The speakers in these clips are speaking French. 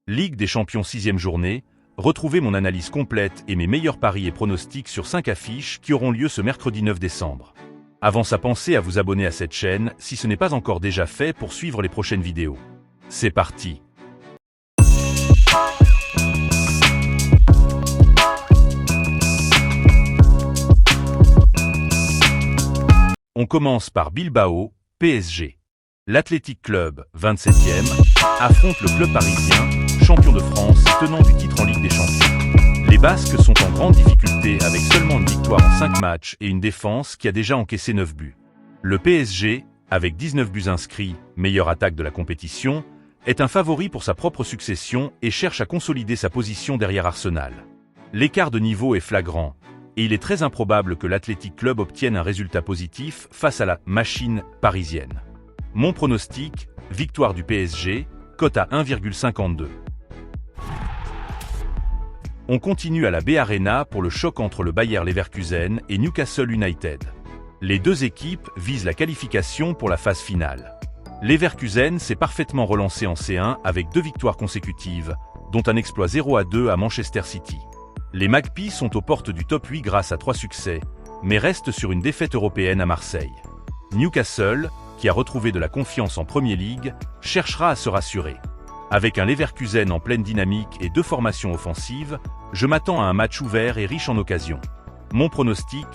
Ligue des Champions 6e journée, retrouvez mon analyse complète et mes meilleurs paris et pronostics sur 5 affiches qui auront lieu ce mercredi 9 décembre. Avant ça, pensez à vous abonner à cette chaîne si ce n'est pas encore déjà fait pour suivre les prochaines vidéos. C'est parti! On commence par Bilbao, PSG. L'Athletic Club, 27e, affronte le club parisien, champion de France, tenant du titre en Ligue des Champions. Les Basques sont en grande difficulté avec seulement une victoire en 5 matchs et une défense qui a déjà encaissé 9 buts. Le PSG, avec 19 buts inscrits, meilleure attaque de la compétition, est un favori pour sa propre succession et cherche à consolider sa position derrière Arsenal. L'écart de niveau est flagrant, et il est très improbable que l'Athletic Club obtienne un résultat positif face à la machine parisienne. Mon pronostic, victoire du PSG, cote à 1,52. On continue à la B-Arena pour le choc entre le Bayer Leverkusen et Newcastle United. Les deux équipes visent la qualification pour la phase finale. Leverkusen s'est parfaitement relancé en C1 avec 2 victoires consécutives, dont un exploit 0-2 à Manchester City. Les Magpies sont aux portes du top 8 grâce à 3 succès, mais restent sur une défaite européenne à Marseille. Newcastle, qui a retrouvé de la confiance en Premier League, cherchera à se rassurer. Avec un Leverkusen en pleine dynamique et 2 formations offensives, je m'attends à un match ouvert et riche en occasions. Mon pronostic,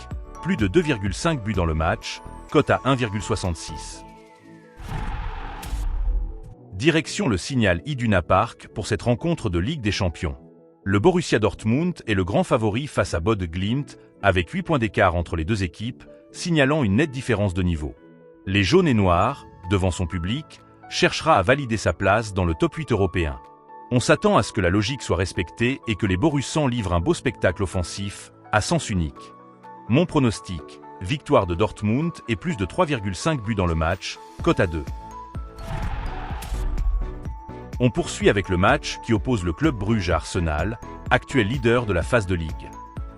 plus de 2,5 buts dans le match, cote à 1,66. Direction le Signal Iduna Park pour cette rencontre de Ligue des Champions. Le Borussia Dortmund est le grand favori face à Bode Glimt, avec 8 points d'écart entre les deux équipes, signalant une nette différence de niveau. Les jaunes et noirs, devant son public, cherchera à valider sa place dans le top 8 européen. On s'attend à ce que la logique soit respectée et que les Borussans livrent un beau spectacle offensif, à sens unique. Mon pronostic, victoire de Dortmund et plus de 3,5 buts dans le match, cote à 2. On poursuit avec le match qui oppose le club Bruges à Arsenal, actuel leader de la phase de Ligue.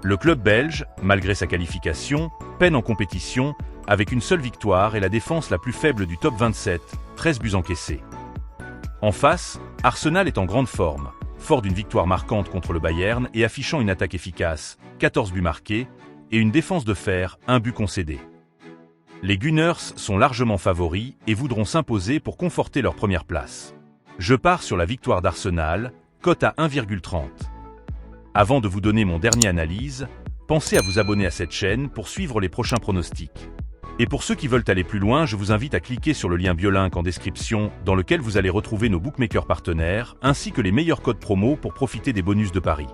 Le club belge, malgré sa qualification, peine en compétition, avec une seule victoire et la défense la plus faible du top 27, 13 buts encaissés. En face, Arsenal est en grande forme, fort d'une victoire marquante contre le Bayern et affichant une attaque efficace, 14 buts marqués, et une défense de fer, 1 but concédé. Les Gunners sont largement favoris et voudront s'imposer pour conforter leur première place. Je pars sur la victoire d'Arsenal, cote à 1,30. Avant de vous donner mon dernier analyse, pensez à vous abonner à cette chaîne pour suivre les prochains pronostics. Et pour ceux qui veulent aller plus loin, je vous invite à cliquer sur le lien Biolink en description dans lequel vous allez retrouver nos bookmakers partenaires ainsi que les meilleurs codes promo pour profiter des bonus de paris.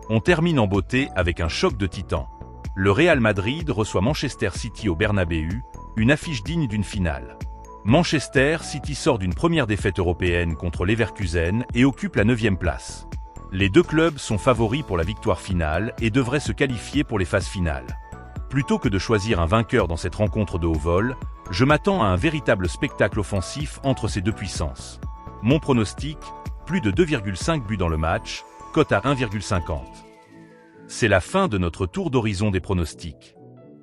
On termine en beauté avec un choc de titans. Le Real Madrid reçoit Manchester City au Bernabéu, une affiche digne d'une finale. Manchester City sort d'une première défaite européenne contre Leverkusen et occupe la 9e place. Les deux clubs sont favoris pour la victoire finale et devraient se qualifier pour les phases finales. Plutôt que de choisir un vainqueur dans cette rencontre de haut vol, je m'attends à un véritable spectacle offensif entre ces deux puissances. Mon pronostic, plus de 2,5 buts dans le match, cote à 1,50. C'est la fin de notre tour d'horizon des pronostics.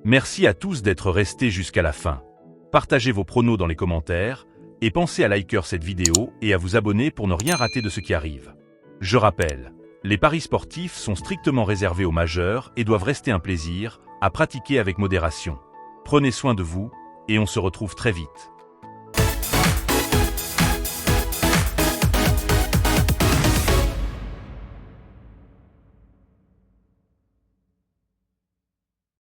Merci à tous d'être restés jusqu'à la fin. Partagez vos pronos dans les commentaires et pensez à liker cette vidéo et à vous abonner pour ne rien rater de ce qui arrive. Je rappelle, les paris sportifs sont strictement réservés aux majeurs et doivent rester un plaisir, à pratiquer avec modération. Prenez soin de vous, et on se retrouve très vite.